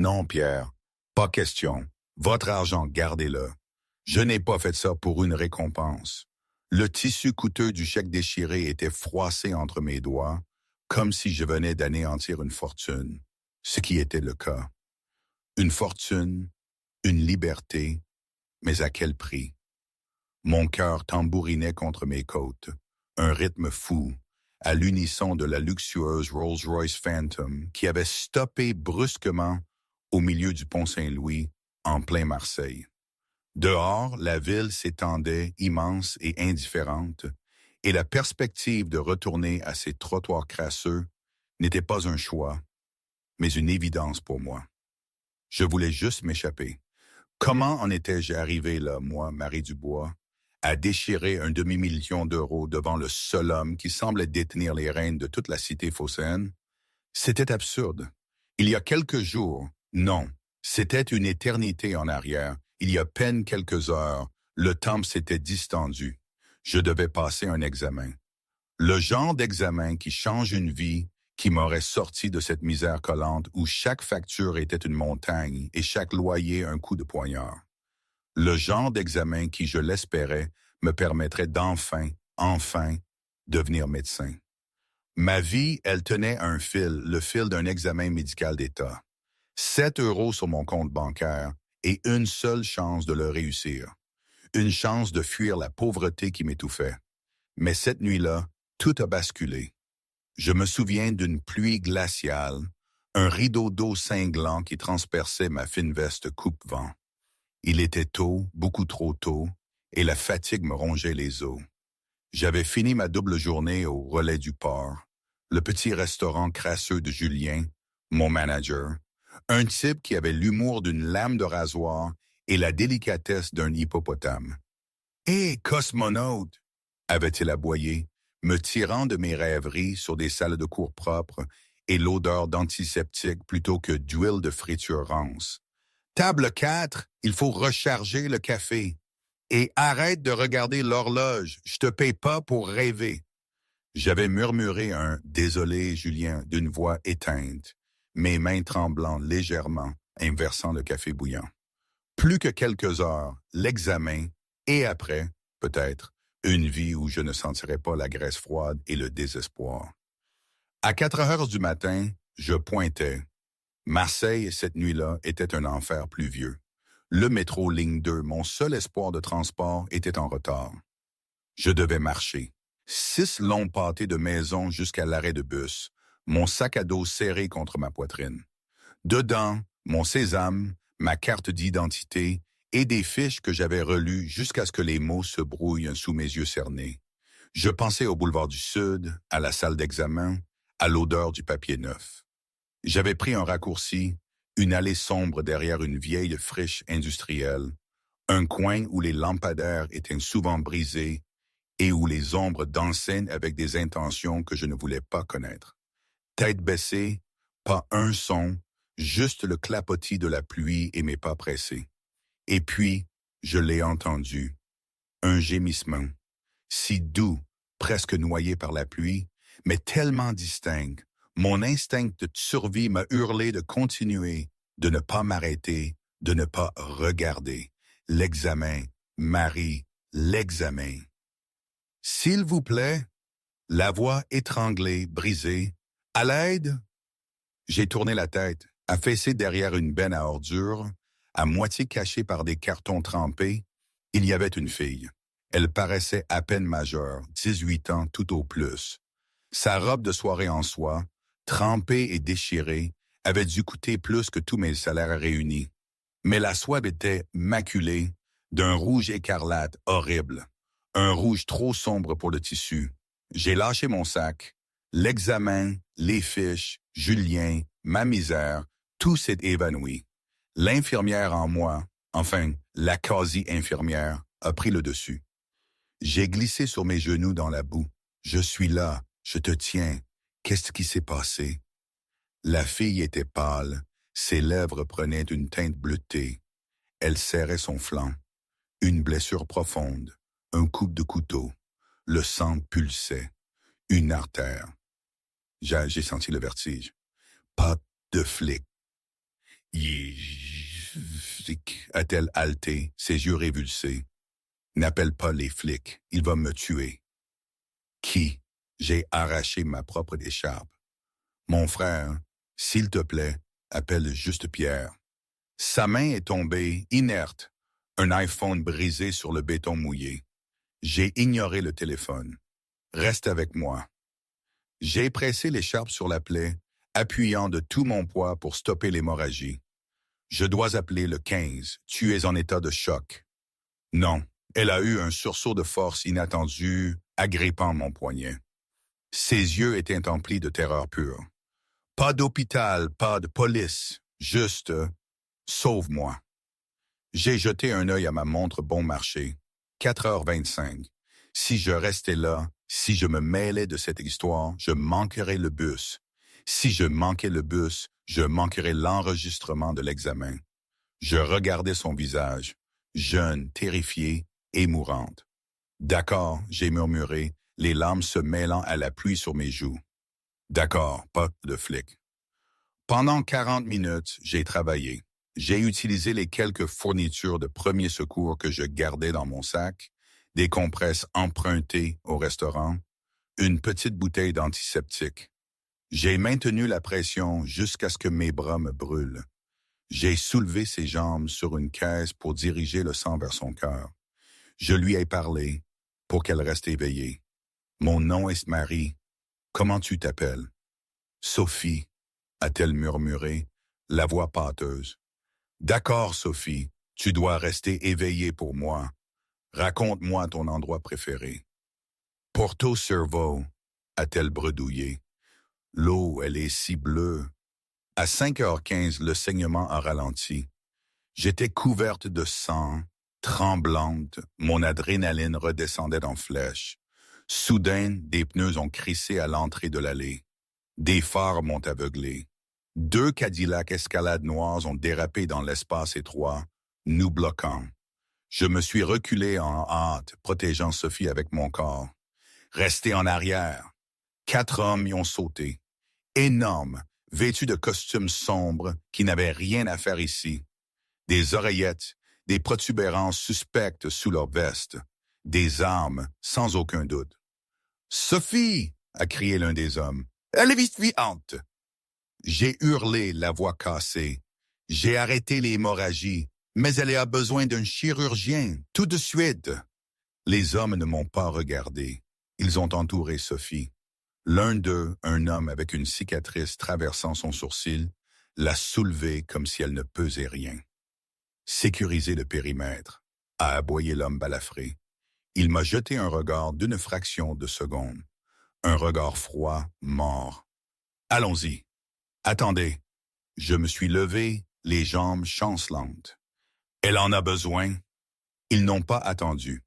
Non, Pierre, pas question. Votre argent, gardez-le. Je n'ai pas fait ça pour une récompense. Le tissu coûteux du chèque déchiré était froissé entre mes doigts, comme si je venais d'anéantir une fortune, ce qui était le cas. Une fortune, une liberté, mais à quel prix? Mon cœur tambourinait contre mes côtes, un rythme fou, à l'unisson de la luxueuse Rolls-Royce Phantom qui avait stoppé brusquement au milieu du pont Saint-Louis, en plein Marseille. Dehors, la ville s'étendait immense et indifférente, et la perspective de retourner à ces trottoirs crasseux n'était pas un choix, mais une évidence pour moi. Je voulais juste m'échapper. Comment en étais-je arrivé là, moi, Marie Dubois, à déchirer un demi-million d'euros devant le seul homme qui semblait détenir les rênes de toute la cité phocéenne? C'était absurde. Il y a quelques jours, non, c'était une éternité en arrière, il y a peine quelques heures, le temps s'était distendu. Je devais passer un examen. Le genre d'examen qui change une vie, qui m'aurait sorti de cette misère collante où chaque facture était une montagne et chaque loyer un coup de poignard. Le genre d'examen qui, je l'espérais, me permettrait enfin, devenir médecin. Ma vie, elle tenait un fil, le fil d'un examen médical d'État. 7 euros sur mon compte bancaire et une seule chance de le réussir. Une chance de fuir la pauvreté qui m'étouffait. Mais cette nuit-là, tout a basculé. Je me souviens d'une pluie glaciale, un rideau d'eau cinglant qui transperçait ma fine veste coupe-vent. Il était tôt, beaucoup trop tôt, et la fatigue me rongeait les os. J'avais fini ma double journée au Relais du Port, le petit restaurant crasseux de Julien, mon manager, un type qui avait l'humour d'une lame de rasoir et la délicatesse d'un hippopotame. « Hé, cosmonaute! » avait-il aboyé, me tirant de mes rêveries sur des salles de cours propres et l'odeur d'antiseptique plutôt que d'huile de friture rance. « Table 4, il faut recharger le café. Et arrête de regarder l'horloge, je te paye pas pour rêver. » J'avais murmuré un « Désolé, Julien » d'une voix éteinte, mes mains tremblant légèrement, inversant le café bouillant. Plus que quelques heures, l'examen, et après, peut-être, une vie où je ne sentirais pas la graisse froide et le désespoir. À 4 heures du matin, je pointais. Marseille, cette nuit-là, était un enfer pluvieux. Le métro ligne 2, mon seul espoir de transport, était en retard. Je devais marcher. 6 longs pâtés de maison jusqu'à l'arrêt de bus, mon sac à dos serré contre ma poitrine. Dedans, mon sésame, ma carte d'identité et des fiches que j'avais relues jusqu'à ce que les mots se brouillent sous mes yeux cernés. Je pensais au boulevard du Sud, à la salle d'examen, à l'odeur du papier neuf. J'avais pris un raccourci, une allée sombre derrière une vieille friche industrielle, un coin où les lampadaires étaient souvent brisés et où les ombres dansaient avec des intentions que je ne voulais pas connaître. Tête baissée, pas un son, juste le clapotis de la pluie et mes pas pressés. Et puis, je l'ai entendu, un gémissement, si doux, presque noyé par la pluie, mais tellement distinct. Mon instinct de survie m'a hurlé de continuer, de ne pas m'arrêter, de ne pas regarder. L'examen, Marie, l'examen. « S'il vous plaît » la voix étranglée, brisée. « À l'aide ?» J'ai tourné la tête, affaissé derrière une benne à ordures, à moitié cachée par des cartons trempés. Il y avait une fille. Elle paraissait à peine majeure, 18 ans tout au plus. Sa robe de soirée en soie, trempée et déchirée, avait dû coûter plus que tous mes salaires réunis. Mais la soie était maculée, d'un rouge écarlate horrible, un rouge trop sombre pour le tissu. J'ai lâché mon sac. L'examen, les fiches, Julien, ma misère, tout s'est évanoui. L'infirmière en moi, enfin, la quasi-infirmière, a pris le dessus. J'ai glissé sur mes genoux dans la boue. Je suis là, je te tiens. Qu'est-ce qui s'est passé? La fille était pâle, ses lèvres prenaient une teinte bleutée. Elle serrait son flanc. Une blessure profonde, un coup de couteau. Le sang pulsait. Une artère. J'ai senti le vertige. Pas de flic. flic, a-t-elle haleté, ses yeux révulsés. N'appelle pas les flics, il va me tuer. Qui? J'ai arraché ma propre écharpe. Mon frère, s'il te plaît, appelle juste Pierre. Sa main est tombée, inerte, un iPhone brisé sur le béton mouillé. J'ai ignoré le téléphone. Reste avec moi. J'ai pressé l'écharpe sur la plaie, appuyant de tout mon poids pour stopper l'hémorragie. Je dois appeler le 15. Tu es en état de choc. Non, elle a eu un sursaut de force inattendu, agrippant mon poignet. Ses yeux étaient emplis de terreur pure. Pas d'hôpital, pas de police, juste sauve-moi. J'ai jeté un œil à ma montre bon marché. 4h25. Si je restais là, si je me mêlais de cette histoire, je manquerais le bus. Si je manquais le bus, je manquerais l'enregistrement de l'examen. Je regardais son visage, jeune, terrifiée et mourante. D'accord, j'ai murmuré, les larmes se mêlant à la pluie sur mes joues. D'accord, pas de flic. Pendant 40 minutes, j'ai travaillé. J'ai utilisé les quelques fournitures de premiers secours que je gardais dans mon sac, des compresses empruntées au restaurant, une petite bouteille d'antiseptique. J'ai maintenu la pression jusqu'à ce que mes bras me brûlent. J'ai soulevé ses jambes sur une caisse pour diriger le sang vers son cœur. Je lui ai parlé pour qu'elle reste éveillée. Mon nom est Marie. Comment tu t'appelles? Sophie, a-t-elle murmuré, la voix pâteuse. D'accord, Sophie, tu dois rester éveillée pour moi. Raconte-moi ton endroit préféré. Porto Cervo, a-t-elle bredouillé. L'eau, elle est si bleue. À 5h15, le saignement a ralenti. J'étais couverte de sang, tremblante, mon adrénaline redescendait en flèche. Soudain, des pneus ont crissé à l'entrée de l'allée. Des phares m'ont aveuglé. 2 Cadillac Escalade noirs ont dérapé dans l'espace étroit, nous bloquant. Je me suis reculé en hâte, protégeant Sophie avec mon corps. Resté en arrière. 4 hommes y ont sauté. Énormes, vêtus de costumes sombres qui n'avaient rien à faire ici. Des oreillettes, des protubérances suspectes sous leurs vestes. Des armes, sans aucun doute. « Sophie !» a crié l'un des hommes. « Elle est vivante !» J'ai hurlé, la voix cassée. J'ai arrêté l'hémorragie, mais elle a besoin d'un chirurgien, tout de suite. Les hommes ne m'ont pas regardé. Ils ont entouré Sophie. L'un d'eux, un homme avec une cicatrice traversant son sourcil, l'a soulevée comme si elle ne pesait rien. Sécuriser le périmètre, a aboyé l'homme balafré. Il m'a jeté un regard d'une fraction de seconde. Un regard froid, mort. Allons-y. Attendez. Je me suis levé, les jambes chancelantes. Elle en a besoin. Ils n'ont pas attendu.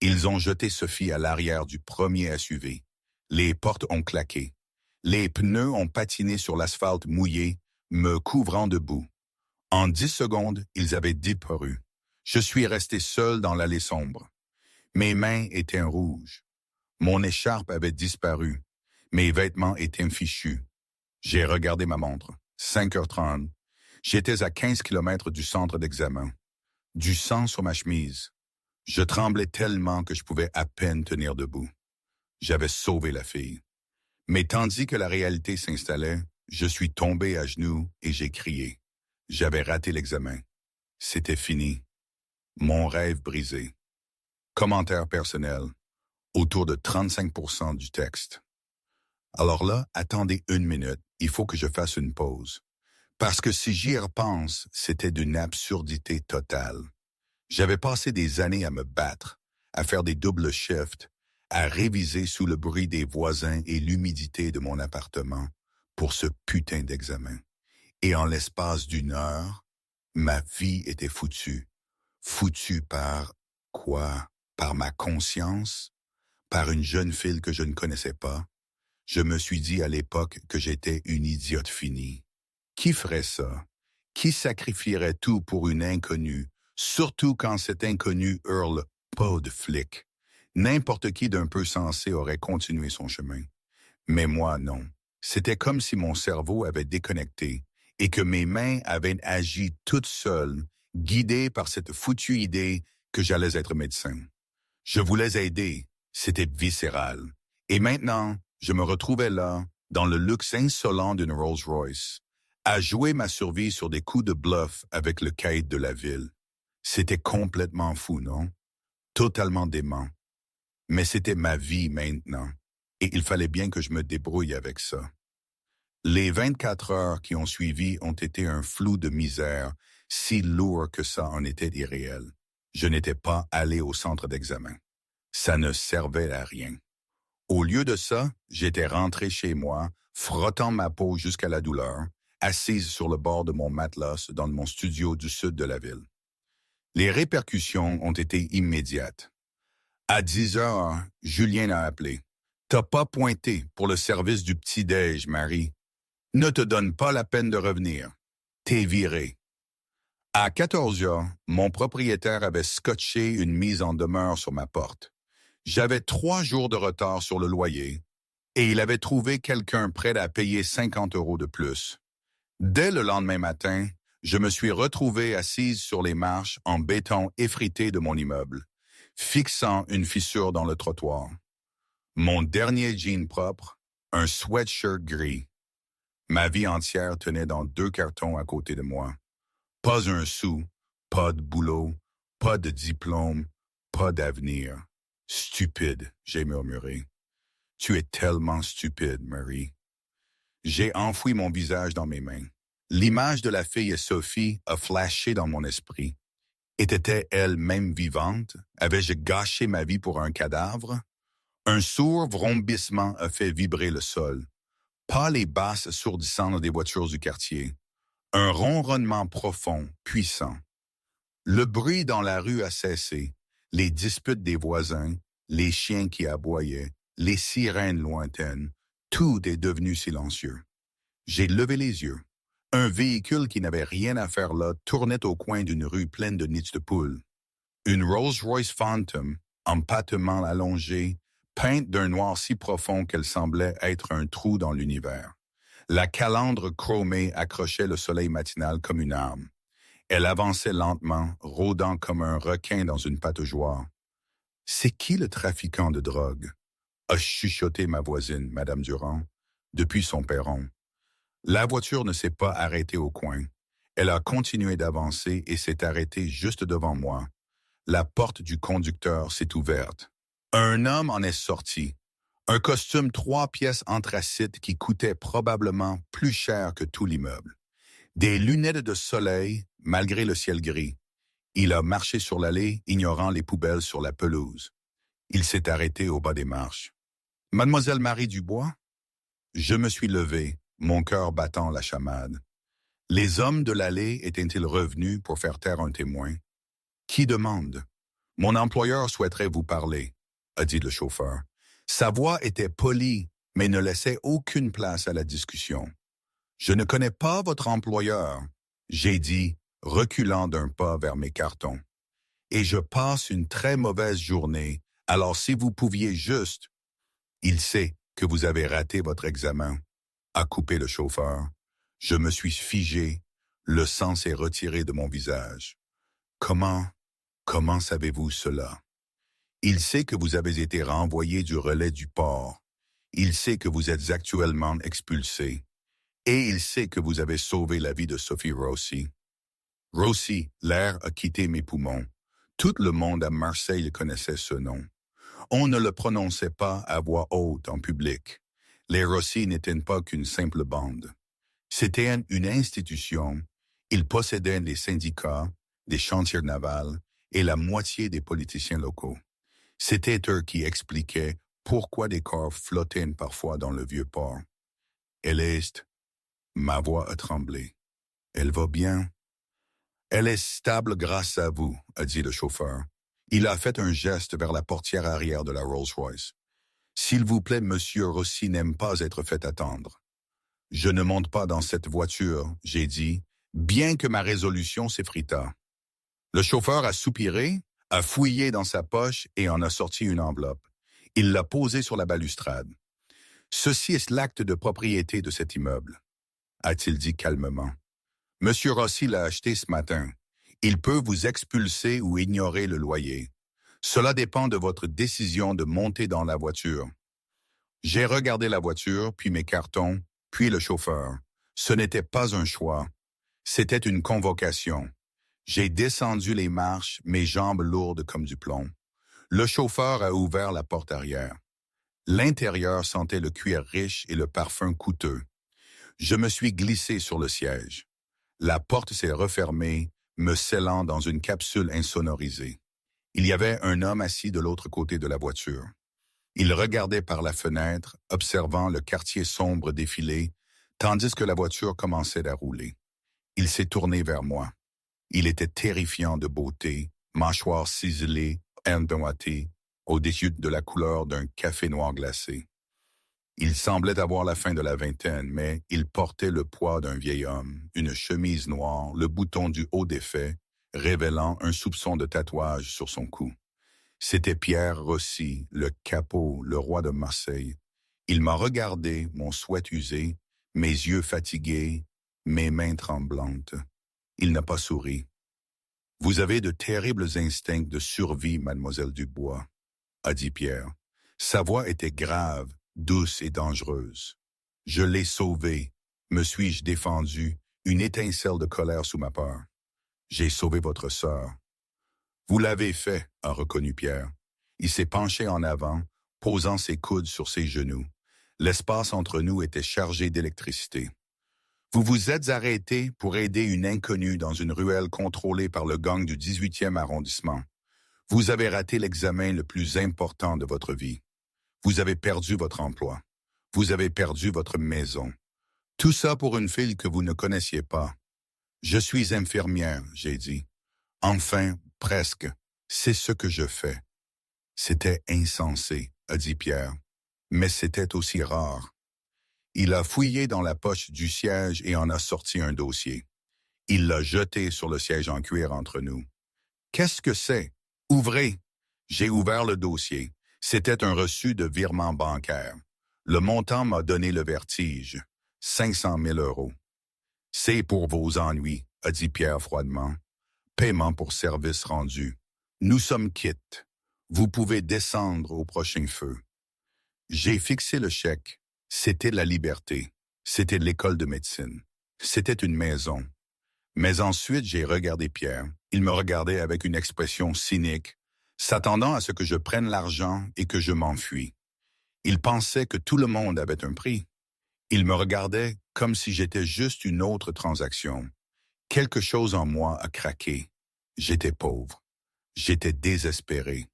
Ils ont jeté Sophie à l'arrière du premier SUV. Les portes ont claqué. Les pneus ont patiné sur l'asphalte mouillé, me couvrant de boue. En 10 secondes, ils avaient disparu. Je suis resté seul dans l'allée sombre. Mes mains étaient rouges. Mon écharpe avait disparu. Mes vêtements étaient fichus. J'ai regardé ma montre. 5h30. J'étais à 15 kilomètres du centre d'examen. Du sang sur ma chemise. Je tremblais tellement que je pouvais à peine tenir debout. J'avais sauvé la fille. Mais tandis que la réalité s'installait, je suis tombé à genoux et j'ai crié. J'avais raté l'examen. C'était fini. Mon rêve brisé. Commentaire personnel. Autour de 35% du texte. Alors là, attendez 1 minute. Il faut que je fasse une pause. Parce que si j'y repense, c'était d'une absurdité totale. J'avais passé des années à me battre, à faire des doubles shifts, à réviser sous le bruit des voisins et l'humidité de mon appartement pour ce putain d'examen. Et en l'espace d'1 heure, ma vie était foutue. Foutue par quoi? Par ma conscience? Par une jeune fille que je ne connaissais pas? Je me suis dit à l'époque que j'étais une idiote finie. Qui ferait ça? Qui sacrifierait tout pour une inconnue, surtout quand cet inconnu hurle « pas de flic ». N'importe qui d'un peu sensé aurait continué son chemin. Mais moi, non. C'était comme si mon cerveau avait déconnecté et que mes mains avaient agi toutes seules guidé par cette foutue idée que j'allais être médecin. Je voulais aider, c'était viscéral. Et maintenant, je me retrouvais là, dans le luxe insolent d'une Rolls-Royce, à jouer ma survie sur des coups de bluff avec le caïd de la ville. C'était complètement fou, non? Totalement dément. Mais c'était ma vie maintenant, et il fallait bien que je me débrouille avec ça. Les 24 heures qui ont suivi ont été un flou de misère, si lourd que ça en était irréel. Je n'étais pas allé au centre d'examen. Ça ne servait à rien. Au lieu de ça, j'étais rentré chez moi, frottant ma peau jusqu'à la douleur, assise sur le bord de mon matelas dans mon studio du sud de la ville. Les répercussions ont été immédiates. À 10 heures, Julien a appelé. « T'as pas pointé pour le service du petit-déj, Marie. Ne te donne pas la peine de revenir. T'es viré. » À 14 heures, mon propriétaire avait scotché une mise en demeure sur ma porte. J'avais 3 jours de retard sur le loyer et il avait trouvé quelqu'un prêt à payer 50 € de plus. Dès le lendemain matin, je me suis retrouvé assise sur les marches en béton effrité de mon immeuble, fixant une fissure dans le trottoir. Mon dernier jean propre, un sweatshirt gris. Ma vie entière tenait dans 2 cartons à côté de moi. Pas un sou, pas de boulot, pas de diplôme, pas d'avenir. Stupide, j'ai murmuré. Tu es tellement stupide, Marie. J'ai enfoui mon visage dans mes mains. L'image de la fille Sophie a flashé dans mon esprit. Était-elle même vivante? Avais-je gâché ma vie pour un cadavre? Un sourd vrombissement a fait vibrer le sol. Pas les basses sourdissantes des voitures du quartier. Un ronronnement profond, puissant. Le bruit dans la rue a cessé. Les disputes des voisins, les chiens qui aboyaient, les sirènes lointaines, tout est devenu silencieux. J'ai levé les yeux. Un véhicule qui n'avait rien à faire là tournait au coin d'une rue pleine de nids de poules. Une Rolls-Royce Phantom, empattement allongée, peinte d'un noir si profond qu'elle semblait être un trou dans l'univers. La calandre chromée accrochait le soleil matinal comme une arme. Elle avançait lentement, rôdant comme un requin dans une pataugeoire. « C'est qui le trafiquant de drogue ?» a chuchoté ma voisine, Madame Durand, depuis son perron. La voiture ne s'est pas arrêtée au coin. Elle a continué d'avancer et s'est arrêtée juste devant moi. La porte du conducteur s'est ouverte. Un homme en est sorti. Un costume 3 pièces anthracite qui coûtait probablement plus cher que tout l'immeuble. Des lunettes de soleil, malgré le ciel gris. Il a marché sur l'allée, ignorant les poubelles sur la pelouse. Il s'est arrêté au bas des marches. « Mademoiselle Marie Dubois ?» Je me suis levé, mon cœur battant la chamade. Les hommes de l'allée étaient-ils revenus pour faire taire un témoin? « Qui demande? »« Mon employeur souhaiterait vous parler, » a dit le chauffeur. Sa voix était polie, mais ne laissait aucune place à la discussion. « Je ne connais pas votre employeur, » j'ai dit, reculant d'un pas vers mes cartons. « Et je passe une très mauvaise journée, alors si vous pouviez juste... » « Il sait que vous avez raté votre examen, » a coupé le chauffeur. Je me suis figé, le sang s'est retiré de mon visage. « Comment savez-vous cela? » Il sait que vous avez été renvoyé du relais du port. Il sait que vous êtes actuellement expulsé. Et il sait que vous avez sauvé la vie de Sophie Rossi. Rossi, l'air a quitté mes poumons. Tout le monde à Marseille connaissait ce nom. On ne le prononçait pas à voix haute en public. Les Rossi n'étaient pas qu'une simple bande. C'était une institution. Ils possédaient les syndicats, des chantiers navals et la moitié des politiciens locaux. C'était eux qui expliquaient pourquoi des corps flottaient parfois dans le vieux port. Elle est... Ma voix a tremblé. Elle va bien? Elle est stable grâce à vous, a dit le chauffeur. Il a fait un geste vers la portière arrière de la Rolls-Royce. S'il vous plaît, Monsieur Rossi n'aime pas être fait attendre. Je ne monte pas dans cette voiture, j'ai dit, bien que ma résolution s'effrita. Le chauffeur a soupiré, a fouillé dans sa poche et en a sorti une enveloppe. Il l'a posée sur la balustrade. Ceci est l'acte de propriété de cet immeuble, a-t-il dit calmement. Monsieur Rossi l'a acheté ce matin. Il peut vous expulser ou ignorer le loyer. Cela dépend de votre décision de monter dans la voiture. J'ai regardé la voiture, puis mes cartons, puis le chauffeur. Ce n'était pas un choix. C'était une convocation. J'ai descendu les marches, mes jambes lourdes comme du plomb. Le chauffeur a ouvert la porte arrière. L'intérieur sentait le cuir riche et le parfum coûteux. Je me suis glissé sur le siège. La porte s'est refermée, me scellant dans une capsule insonorisée. Il y avait un homme assis de l'autre côté de la voiture. Il regardait par la fenêtre, observant le quartier sombre défiler, tandis que la voiture commençait à rouler. Il s'est tourné vers moi. Il était terrifiant de beauté, mâchoire ciselée, endouattée, au-dessus de la couleur d'un café noir glacé. Il semblait avoir la fin de la vingtaine, mais il portait le poids d'un vieil homme, une chemise noire, le bouton du haut défait, révélant un soupçon de tatouage sur son cou. C'était Pierre Rossi, le capot, le roi de Marseille. Il m'a regardé, mon souhait usé, mes yeux fatigués, mes mains tremblantes. Il n'a pas souri. « Vous avez de terribles instincts de survie, mademoiselle Dubois », a dit Pierre. Sa voix était grave, douce et dangereuse. Je l'ai sauvée, me suis-je défendu, une étincelle de colère sous ma peur. J'ai sauvé votre sœur. Vous l'avez fait, a reconnu Pierre. Il s'est penché en avant, posant ses coudes sur ses genoux. L'espace entre nous était chargé d'électricité. Vous vous êtes arrêté pour aider une inconnue dans une ruelle contrôlée par le gang du 18e arrondissement. Vous avez raté l'examen le plus important de votre vie. Vous avez perdu votre emploi. Vous avez perdu votre maison. Tout ça pour une fille que vous ne connaissiez pas. Je suis infirmière, j'ai dit. Enfin, presque. C'est ce que je fais. C'était insensé, a dit Pierre. Mais c'était aussi rare. Il a fouillé dans la poche du siège et en a sorti un dossier. Il l'a jeté sur le siège en cuir entre nous. Qu'est-ce que c'est? Ouvrez! J'ai ouvert le dossier. C'était un reçu de virement bancaire. Le montant m'a donné le vertige. 500 000 €. C'est pour vos ennuis, a dit Pierre froidement. Paiement pour service rendu. Nous sommes quittes. Vous pouvez descendre au prochain feu. J'ai fixé le chèque. C'était la liberté. C'était l'école de médecine. C'était une maison. Mais ensuite, j'ai regardé Pierre. Il me regardait avec une expression cynique, s'attendant à ce que je prenne l'argent et que je m'enfuis. Il pensait que tout le monde avait un prix. Il me regardait comme si j'étais juste une autre transaction. Quelque chose en moi a craqué. J'étais pauvre. J'étais désespéré.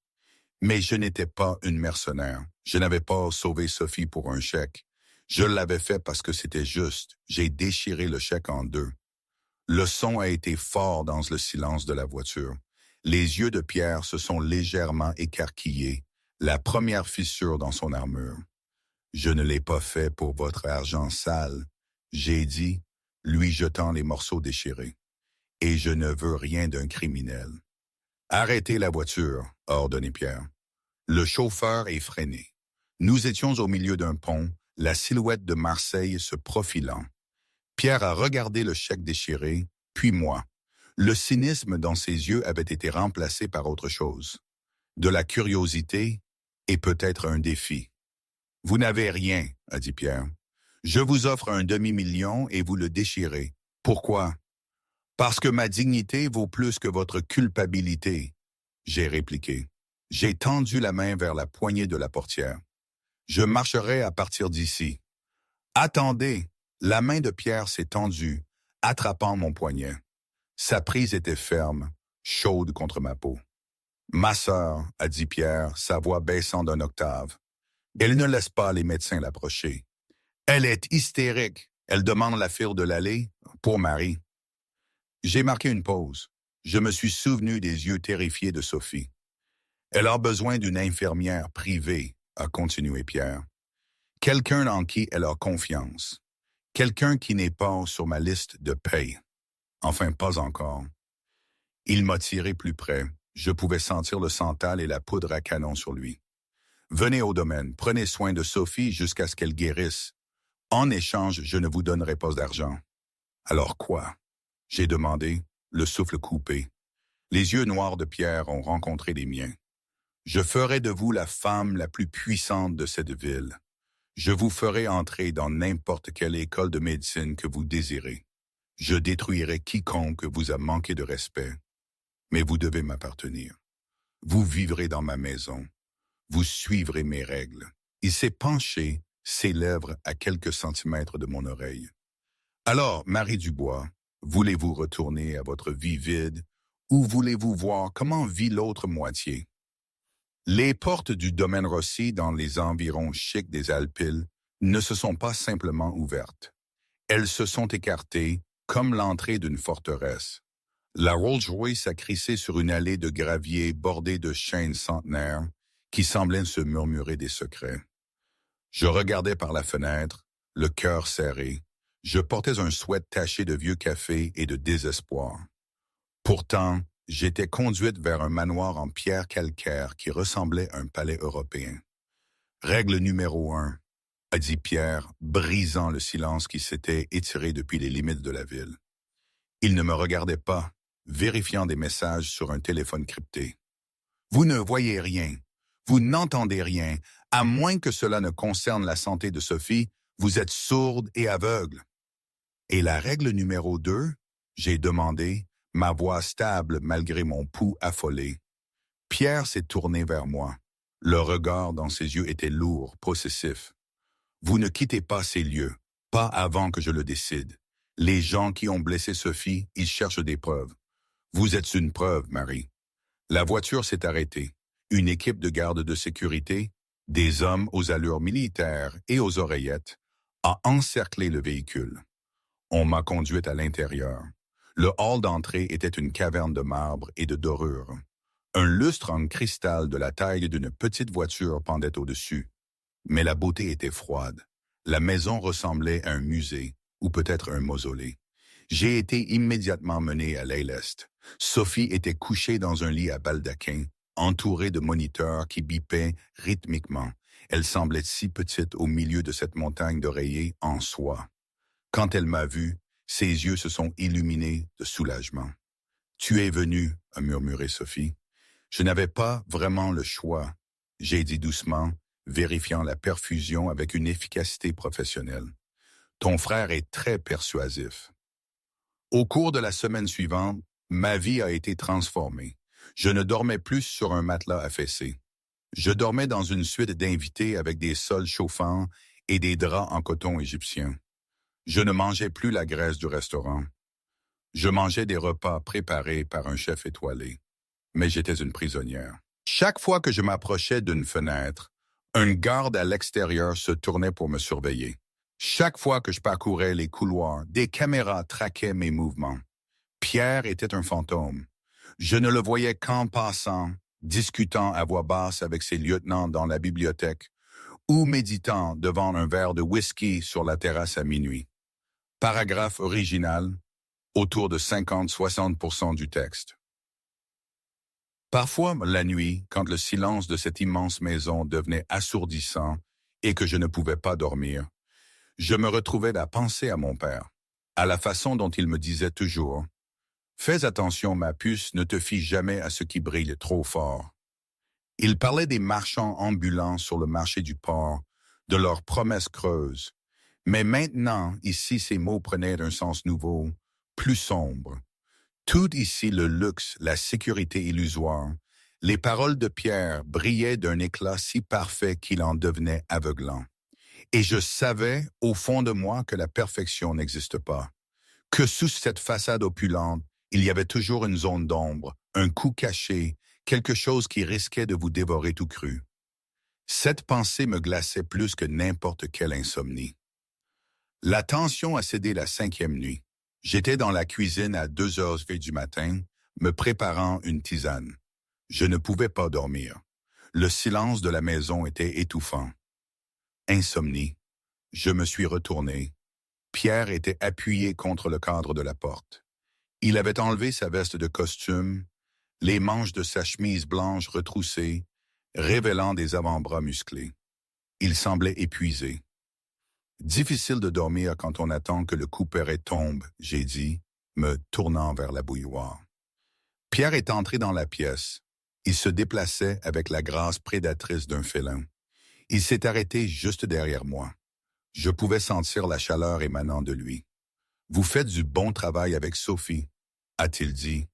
Mais je n'étais pas une mercenaire. Je n'avais pas sauvé Sophie pour un chèque. Je l'avais fait parce que c'était juste. J'ai déchiré le chèque en deux. Le son a été fort dans le silence de la voiture. Les yeux de Pierre se sont légèrement écarquillés, la première fissure dans son armure. Je ne l'ai pas fait pour votre argent sale, j'ai dit, lui jetant les morceaux déchirés. Et je ne veux rien d'un criminel. Arrêtez la voiture, a ordonné Pierre. Le chauffeur est freiné. Nous étions au milieu d'un pont, la silhouette de Marseille se profilant. Pierre a regardé le chèque déchiré, puis moi. Le cynisme dans ses yeux avait été remplacé par autre chose. De la curiosité et peut-être un défi. « Vous n'avez rien, a dit Pierre. Je vous offre un demi-million et vous le déchirez. Pourquoi? Parce que ma dignité vaut plus que votre culpabilité, j'ai répliqué. J'ai tendu la main vers la poignée de la portière. Je marcherai à partir d'ici. Attendez! La main de Pierre s'est tendue, attrapant mon poignet. Sa prise était ferme, chaude contre ma peau. « Ma sœur, a dit Pierre, sa voix baissant d'un octave. Elle ne laisse pas les médecins l'approcher. Elle est hystérique. Elle demande la file de l'allée pour Marie. » J'ai marqué une pause. Je me suis souvenu des yeux terrifiés de Sophie. « Elle a besoin d'une infirmière privée, a continué Pierre. Quelqu'un en qui elle a confiance. Quelqu'un qui n'est pas sur ma liste de paye. Enfin, pas encore. » Il m'a tiré plus près. Je pouvais sentir le santal et la poudre à canon sur lui. « Venez au domaine, prenez soin de Sophie jusqu'à ce qu'elle guérisse. En échange, je ne vous donnerai pas d'argent. » « Alors quoi? » J'ai demandé, le souffle coupé. Les yeux noirs de Pierre ont rencontré les miens. Je ferai de vous la femme la plus puissante de cette ville. Je vous ferai entrer dans n'importe quelle école de médecine que vous désirez. Je détruirai quiconque vous a manqué de respect. Mais vous devez m'appartenir. Vous vivrez dans ma maison. Vous suivrez mes règles. Il s'est penché, ses lèvres à quelques centimètres de mon oreille. Alors, Marie Dubois, voulez-vous retourner à votre vie vide ou voulez-vous voir comment vit l'autre moitié? Les portes du domaine Rossi dans les environs chics des Alpilles ne se sont pas simplement ouvertes. Elles se sont écartées comme l'entrée d'une forteresse. La Rolls-Royce a crissé sur une allée de gravier bordée de chênes centenaires qui semblaient se murmurer des secrets. Je regardais par la fenêtre, le cœur serré. Je portais un sweat taché de vieux café et de désespoir. Pourtant, j'étais conduite vers un manoir en pierre calcaire qui ressemblait à un palais européen. Règle numéro 1, a dit Pierre, brisant le silence qui s'était étiré depuis les limites de la ville. Il ne me regardait pas, vérifiant des messages sur un téléphone crypté. Vous ne voyez rien, vous n'entendez rien, à moins que cela ne concerne la santé de Sophie, vous êtes sourde et aveugle. Et la règle numéro 2, j'ai demandé, ma voix stable malgré mon pouls affolé. Pierre s'est tourné vers moi. Le regard dans ses yeux était lourd, possessif. Vous ne quittez pas ces lieux, pas avant que je le décide. Les gens qui ont blessé Sophie, ils cherchent des preuves. Vous êtes une preuve, Marie. La voiture s'est arrêtée. Une équipe de garde de sécurité, des hommes aux allures militaires et aux oreillettes, a encerclé le véhicule. On m'a conduite à l'intérieur. Le hall d'entrée était une caverne de marbre et de dorure. Un lustre en cristal de la taille d'une petite voiture pendait au-dessus. Mais la beauté était froide. La maison ressemblait à un musée, ou peut-être un mausolée. J'ai été immédiatement mené à l'aile est. Sophie était couchée dans un lit à baldaquin, entourée de moniteurs qui bipaient rythmiquement. Elle semblait si petite au milieu de cette montagne d'oreillers en soie. Quand elle m'a vu, ses yeux se sont illuminés de soulagement. « Tu es venu » a murmuré Sophie. Je n'avais pas vraiment le choix, j'ai dit doucement, vérifiant la perfusion avec une efficacité professionnelle. Ton frère est très persuasif. Au cours de la semaine suivante, ma vie a été transformée. Je ne dormais plus sur un matelas affaissé. Je dormais dans une suite d'invités avec des sols chauffants et des draps en coton égyptien. Je ne mangeais plus la graisse du restaurant. Je mangeais des repas préparés par un chef étoilé. Mais j'étais une prisonnière. Chaque fois que je m'approchais d'une fenêtre, un garde à l'extérieur se tournait pour me surveiller. Chaque fois que je parcourais les couloirs, des caméras traquaient mes mouvements. Pierre était un fantôme. Je ne le voyais qu'en passant, discutant à voix basse avec ses lieutenants dans la bibliothèque ou méditant devant un verre de whisky sur la terrasse à minuit. Paragraphe original, autour de 50-60% du texte. Parfois, la nuit, quand le silence de cette immense maison devenait assourdissant et que je ne pouvais pas dormir, je me retrouvais à penser à mon père, à la façon dont il me disait toujours « Fais attention, ma puce, ne te fie jamais à ce qui brille trop fort. » Il parlait des marchands ambulants sur le marché du port, de leurs promesses creuses. Mais maintenant, ici, ces mots prenaient un sens nouveau, plus sombre. Tout ici, le luxe, la sécurité illusoire, les paroles de Pierre brillaient d'un éclat si parfait qu'il en devenait aveuglant. Et je savais, au fond de moi, que la perfection n'existe pas, que sous cette façade opulente, il y avait toujours une zone d'ombre, un coup caché, quelque chose qui risquait de vous dévorer tout cru. Cette pensée me glaçait plus que n'importe quelle insomnie. La tension a cédé la 5e nuit. J'étais dans la cuisine à 2h du matin, me préparant une tisane. Je ne pouvais pas dormir. Le silence de la maison était étouffant. Insomnie. Je me suis retourné. Pierre était appuyé contre le cadre de la porte. Il avait enlevé sa veste de costume, les manches de sa chemise blanche retroussées, révélant des avant-bras musclés. Il semblait épuisé. Difficile de dormir quand on attend que le couperet tombe, j'ai dit, me tournant vers la bouilloire. Pierre est entré dans la pièce. Il se déplaçait avec la grâce prédatrice d'un félin. Il s'est arrêté juste derrière moi. Je pouvais sentir la chaleur émanant de lui. « Vous faites du bon travail avec Sophie », a-t-il dit.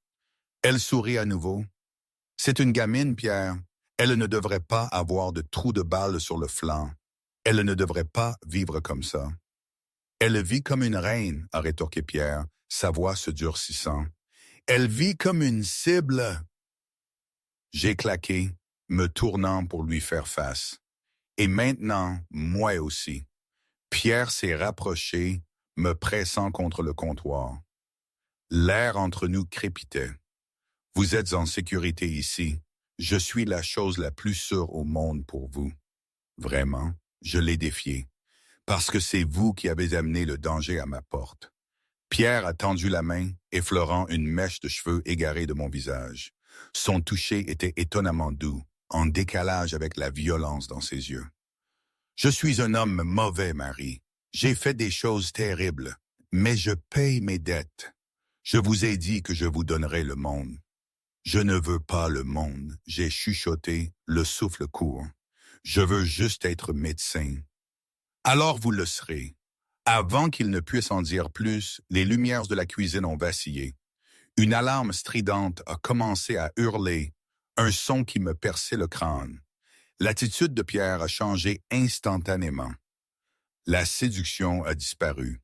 Elle sourit à nouveau. « C'est une gamine, Pierre. Elle ne devrait pas avoir de trous de balles sur le flanc. Elle ne devrait pas vivre comme ça. »« Elle vit comme une reine, » a rétorqué Pierre, sa voix se durcissant. « Elle vit comme une cible. » J'ai claqué, me tournant pour lui faire face. Et maintenant, moi aussi. Pierre s'est rapproché, me pressant contre le comptoir. L'air entre nous crépitait. « Vous êtes en sécurité ici. Je suis la chose la plus sûre au monde pour vous. » Vraiment, je l'ai défié. Parce que c'est vous qui avez amené le danger à ma porte. Pierre a tendu la main, effleurant une mèche de cheveux égarée de mon visage. Son toucher était étonnamment doux, en décalage avec la violence dans ses yeux. « Je suis un homme mauvais, Marie. J'ai fait des choses terribles, mais je paye mes dettes. Je vous ai dit que je vous donnerais le monde. » « Je ne veux pas le monde, » j'ai chuchoté, le souffle court. « Je veux juste être médecin. » « Alors vous le serez. » Avant qu'il ne puisse en dire plus, les lumières de la cuisine ont vacillé. Une alarme stridente a commencé à hurler, un son qui me perçait le crâne. L'attitude de Pierre a changé instantanément. La séduction a disparu.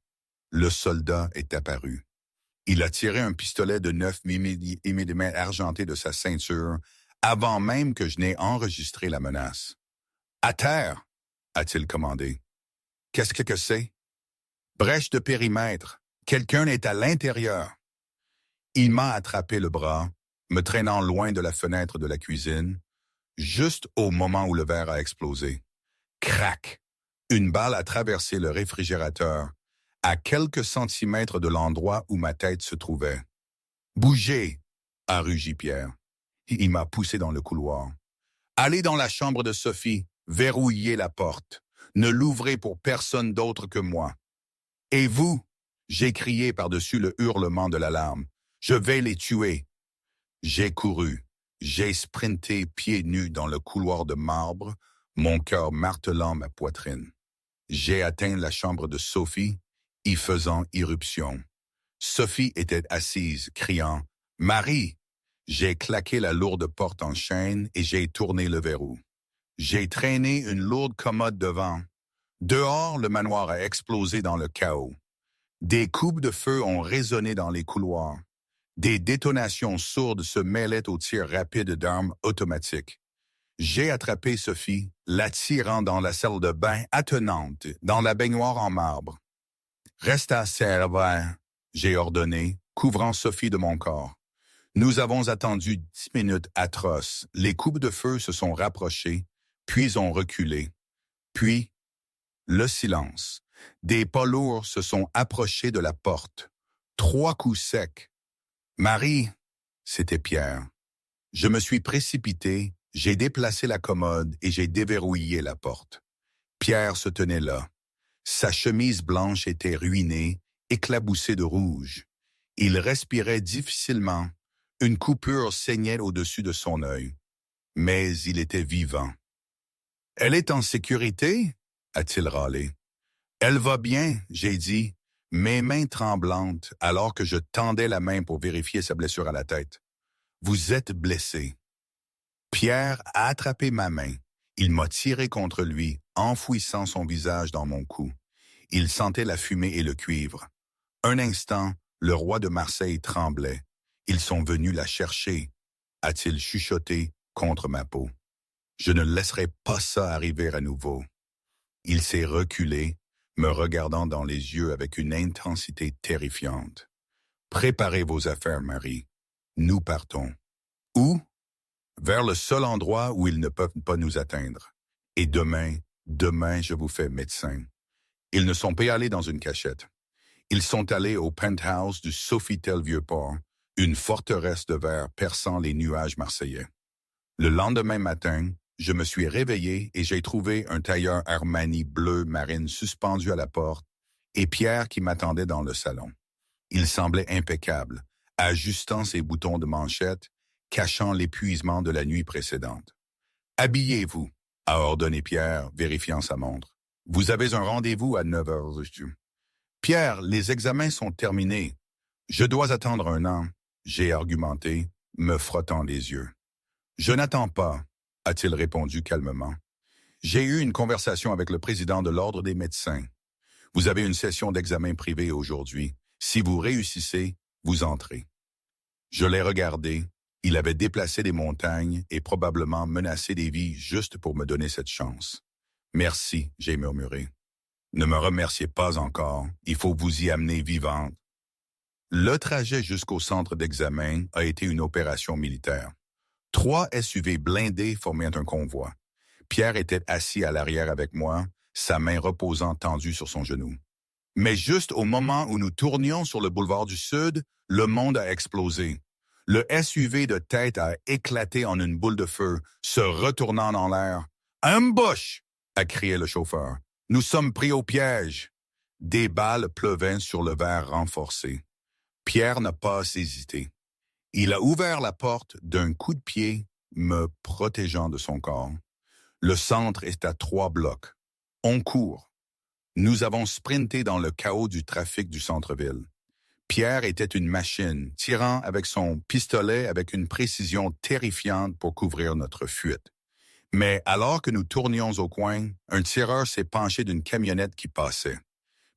Le soldat est apparu. Il a tiré un pistolet de 9 mm argenté de sa ceinture avant même que je n'ai enregistré la menace. « À terre !» a-t-il commandé. « Qu'est-ce que c'est? »« Brèche de périmètre. Quelqu'un est à l'intérieur. » Il m'a attrapé le bras, me traînant loin de la fenêtre de la cuisine, juste au moment où le verre a explosé. Crac! Une balle a traversé le réfrigérateur, à quelques centimètres de l'endroit où ma tête se trouvait. « Bougez !» a rugi Pierre. Il m'a poussé dans le couloir. « Allez dans la chambre de Sophie, verrouillez la porte. Ne l'ouvrez pour personne d'autre que moi. »« Et vous ?» j'ai crié par-dessus le hurlement de l'alarme. « Je vais les tuer. » J'ai couru. J'ai sprinté pieds nus dans le couloir de marbre, mon cœur martelant ma poitrine. J'ai atteint la chambre de Sophie, y faisant irruption. Sophie était assise, criant « Marie !» J'ai claqué la lourde porte en chaîne et j'ai tourné le verrou. J'ai traîné une lourde commode devant. Dehors, le manoir a explosé dans le chaos. Des coups de feu ont résonné dans les couloirs. Des détonations sourdes se mêlaient aux tirs rapides d'armes automatiques. J'ai attrapé Sophie, la tirant dans la salle de bain attenante, dans la baignoire en marbre. « Reste à terre, » j'ai ordonné, couvrant Sophie de mon corps. Nous avons attendu 10 minutes atroces. Les coups de feu se sont rapprochés, puis ont reculé. Puis, le silence. Des pas lourds se sont approchés de la porte. 3 coups secs. « Marie !» c'était Pierre. Je me suis précipité, j'ai déplacé la commode et j'ai déverrouillé la porte. Pierre se tenait là. Sa chemise blanche était ruinée, éclaboussée de rouge. Il respirait difficilement. Une coupure saignait au-dessus de son œil. Mais il était vivant. « Elle est en sécurité ?» a-t-il râlé. « Elle va bien », j'ai dit, mes mains tremblantes alors que je tendais la main pour vérifier sa blessure à la tête. « Vous êtes blessé. » Pierre a attrapé ma main. Il m'a tiré contre lui, enfouissant son visage dans mon cou. Il sentait la fumée et le cuivre. Un instant, le roi de Marseille tremblait. Ils sont venus la chercher, a-t-il chuchoté contre ma peau. Je ne laisserai pas ça arriver à nouveau. Il s'est reculé, me regardant dans les yeux avec une intensité terrifiante. Préparez vos affaires, Marie. Nous partons. Où? Vers le seul endroit où ils ne peuvent pas nous atteindre. Et demain, je vous fais médecin. Ils ne sont pas allés dans une cachette. Ils sont allés au penthouse du Sofitel Vieux-Port, une forteresse de verre perçant les nuages marseillais. Le lendemain matin, je me suis réveillé et j'ai trouvé un tailleur Armani bleu marine suspendu à la porte et Pierre qui m'attendait dans le salon. Il semblait impeccable, ajustant ses boutons de manchette, cachant l'épuisement de la nuit précédente. « Habillez-vous », a ordonné Pierre, vérifiant sa montre. « Vous avez un rendez-vous à 9 heures. » « Pierre, les examens sont terminés. Je dois attendre 1 an, » j'ai argumenté, me frottant les yeux. « Je n'attends pas, » a-t-il répondu calmement. « J'ai eu une conversation avec le président de l'Ordre des médecins. Vous avez une session d'examen privé aujourd'hui. Si vous réussissez, vous entrez. » Je l'ai regardé. Il avait déplacé des montagnes et probablement menacé des vies juste pour me donner cette chance. « Merci, » j'ai murmuré. « Ne me remerciez pas encore. Il faut vous y amener vivante. » Le trajet jusqu'au centre d'examen a été une opération militaire. 3 SUV blindés formaient un convoi. Pierre était assis à l'arrière avec moi, sa main reposant tendue sur son genou. Mais juste au moment où nous tournions sur le boulevard du Sud, le monde a explosé. Le SUV de tête a éclaté en une boule de feu, se retournant dans l'air. « Ambush !» a crié le chauffeur. « Nous sommes pris au piège !» Des balles pleuvaient sur le verre renforcé. Pierre n'a pas hésité. Il a ouvert la porte d'un coup de pied, me protégeant de son corps. Le centre est à 3 blocs. On court. Nous avons sprinté dans le chaos du trafic du centre-ville. Pierre était une machine, tirant avec son pistolet avec une précision terrifiante pour couvrir notre fuite. Mais alors que nous tournions au coin, un tireur s'est penché d'une camionnette qui passait.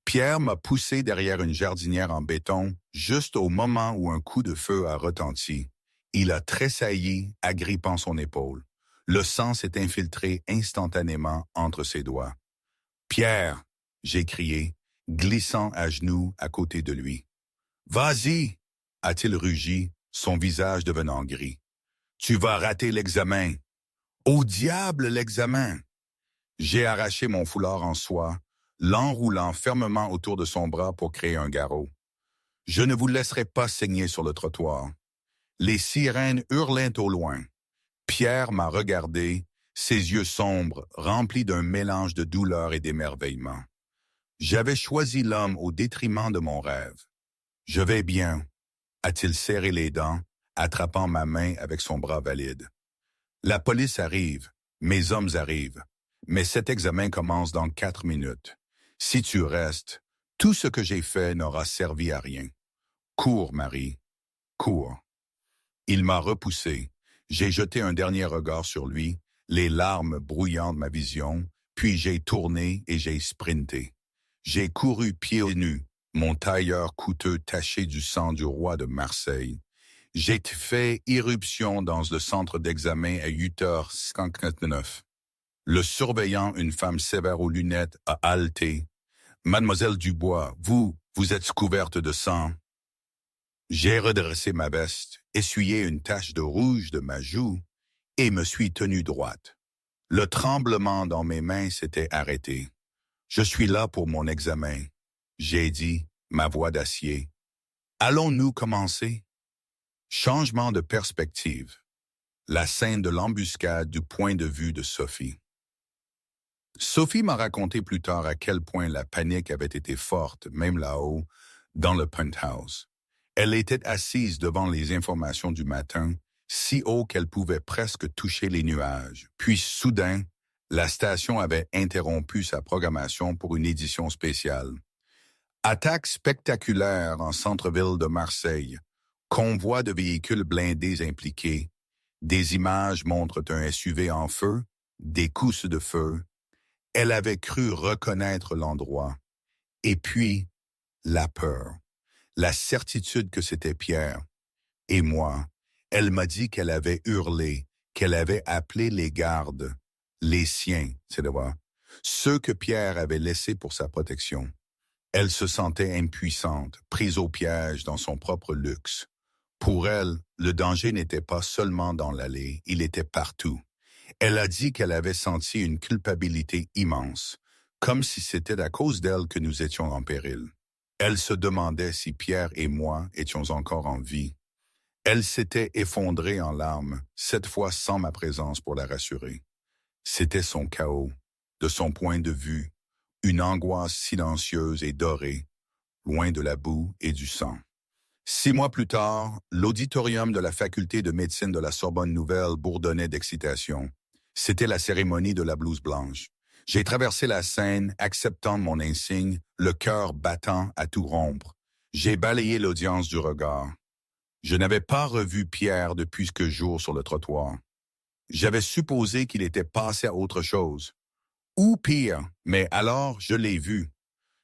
Pierre m'a poussé derrière une jardinière en béton, juste au moment où un coup de feu a retenti. Il a tressailli, agrippant son épaule. Le sang s'est infiltré instantanément entre ses doigts. « Pierre !» j'ai crié, glissant à genoux à côté de lui. « Vas-y !» a-t-il rugi, son visage devenant gris. « Tu vas rater l'examen. »« Au diable l'examen !» J'ai arraché mon foulard en soie, l'enroulant fermement autour de son bras pour créer un garrot. « Je ne vous laisserai pas saigner sur le trottoir. » Les sirènes hurlaient au loin. Pierre m'a regardé, ses yeux sombres, remplis d'un mélange de douleur et d'émerveillement. J'avais choisi l'homme au détriment de mon rêve. « Je vais bien », a-t-il serré les dents, attrapant ma main avec son bras valide. « La police arrive, mes hommes arrivent, mais cet examen commence dans 4 minutes. Si tu restes, tout ce que j'ai fait n'aura servi à rien. Cours, Marie, cours. » Il m'a repoussé. J'ai jeté un dernier regard sur lui, les larmes brouillant ma vision, puis j'ai tourné et j'ai sprinté. J'ai couru pieds nus, mon tailleur coûteux taché du sang du roi de Marseille. J'ai fait irruption dans le centre d'examen à 8h59. Le surveillant, une femme sévère aux lunettes, a haleté. « Mademoiselle Dubois, vous êtes couverte de sang. » J'ai redressé ma veste, essuyé une tache de rouge de ma joue et me suis tenu droite. Le tremblement dans mes mains s'était arrêté. « Je suis là pour mon examen », j'ai dit, ma voix d'acier. « Allons-nous commencer ?» Changement de perspective. La scène de l'embuscade du point de vue de Sophie. Sophie m'a raconté plus tard à quel point la panique avait été forte, même là-haut, dans le penthouse. Elle était assise devant les informations du matin, si haut qu'elle pouvait presque toucher les nuages. Puis soudain, la station avait interrompu sa programmation pour une édition spéciale. Attaque spectaculaire en centre-ville de Marseille. Convoi de véhicules blindés impliqués. Des images montrent un SUV en feu, des cousses de feu. Elle avait cru reconnaître l'endroit. Et puis, la peur. La certitude que c'était Pierre. Et moi, elle m'a dit qu'elle avait hurlé, qu'elle avait appelé les gardes, les siens, c'est de voir, ceux que Pierre avait laissés pour sa protection. Elle se sentait impuissante, prise au piège dans son propre luxe. Pour elle, le danger n'était pas seulement dans l'allée, il était partout. Elle a dit qu'elle avait senti une culpabilité immense, comme si c'était à cause d'elle que nous étions en péril. Elle se demandait si Pierre et moi étions encore en vie. Elle s'était effondrée en larmes, cette fois sans ma présence pour la rassurer. C'était son chaos, de son point de vue, une angoisse silencieuse et dorée, loin de la boue et du sang. 6 mois plus tard, l'auditorium de la faculté de médecine de la Sorbonne Nouvelle bourdonnait d'excitation. C'était la cérémonie de la blouse blanche. J'ai traversé la scène, acceptant mon insigne, le cœur battant à tout rompre. J'ai balayé l'audience du regard. Je n'avais pas revu Pierre depuis quelques jours sur le trottoir. J'avais supposé qu'il était passé à autre chose. Ou pire, mais alors je l'ai vu.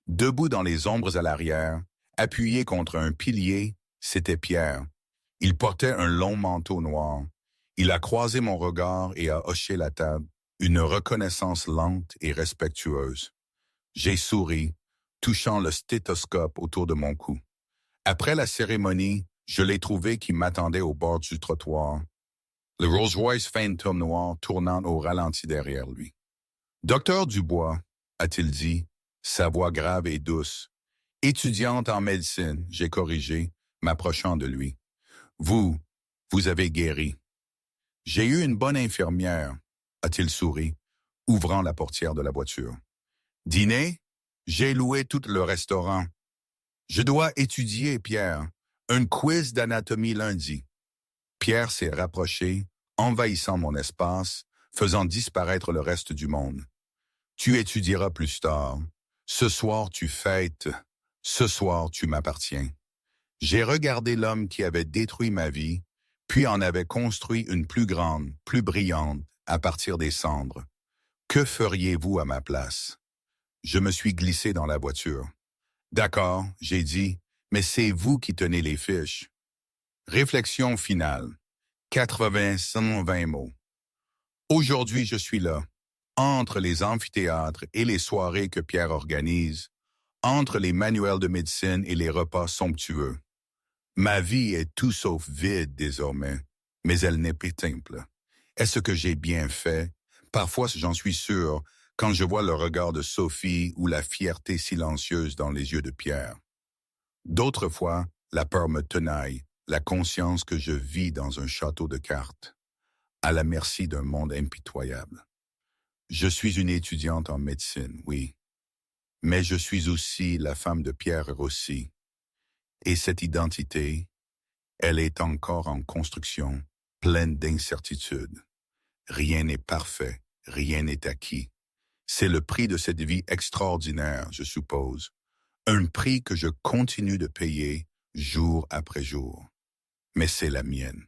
Debout dans les ombres à l'arrière, appuyé contre un pilier, c'était Pierre. Il portait un long manteau noir. Il a croisé mon regard et a hoché la tête, une reconnaissance lente et respectueuse. J'ai souri, touchant le stéthoscope autour de mon cou. Après la cérémonie, je l'ai trouvé qui m'attendait au bord du trottoir, le Rolls-Royce Phantom noir tournant au ralenti derrière lui. Docteur Dubois, a-t-il dit, sa voix grave et douce. Étudiante en médecine, j'ai corrigé, m'approchant de lui. Vous avez guéri. J'ai eu une bonne infirmière, a-t-il souri, ouvrant la portière de la voiture. Dîner? J'ai loué tout le restaurant. Je dois étudier, Pierre. Un quiz d'anatomie lundi. Pierre s'est rapproché, envahissant mon espace, faisant disparaître le reste du monde. Tu étudieras plus tard. Ce soir, tu fêtes. Ce soir, tu m'appartiens. J'ai regardé l'homme qui avait détruit ma vie, puis en avait construit une plus grande, plus brillante, à partir des cendres. Que feriez-vous à ma place? Je me suis glissé dans la voiture. D'accord, j'ai dit, mais c'est vous qui tenez les fiches. Réflexion finale. 80-120 mots. Aujourd'hui, je suis là, entre les amphithéâtres et les soirées que Pierre organise, entre les manuels de médecine et les repas somptueux. Ma vie est tout sauf vide désormais, mais elle n'est pas simple. Est-ce que j'ai bien fait? Parfois, j'en suis sûr, quand je vois le regard de Sophie ou la fierté silencieuse dans les yeux de Pierre. D'autres fois, la peur me tenaille, la conscience que je vis dans un château de cartes, à la merci d'un monde impitoyable. Je suis une étudiante en médecine, oui, mais je suis aussi la femme de Pierre Rossi. Et cette identité, elle est encore en construction, pleine d'incertitudes. Rien n'est parfait, rien n'est acquis. C'est le prix de cette vie extraordinaire, je suppose. Un prix que je continue de payer jour après jour. Mais c'est la mienne.